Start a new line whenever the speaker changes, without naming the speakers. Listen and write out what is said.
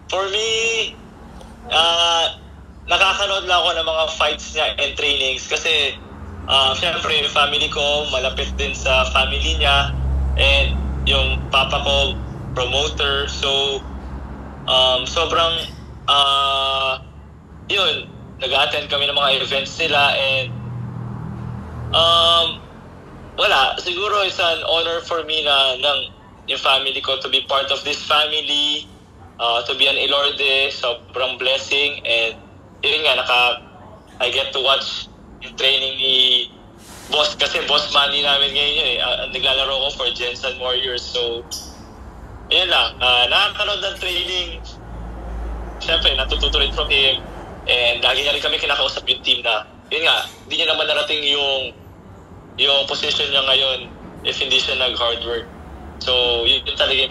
For me, nakakanood lang ako ng mga fights niya and trainings kasi syempre yung family ko malapit din sa family niya and yung papa ko promoter, so sobrang yun, nag-attend kami ng mga events nila and wala, siguro it's an honor for me na ng yung family ko to be part of this family, to be an Ilorde, sobrang blessing and yun nga, I get to watch yung training ni Boss kasi Boss Manny namin ngayon yun naglalaro ko for Jensen Warriors, so yun lang, nakakanood ng training, syempre natututo rin from him and lagi niya rin kami kinakausap yung team na yun nga, hindi niya naman narating yung position niya ngayon if hindi siya nag-hard work. So, yun talaga yung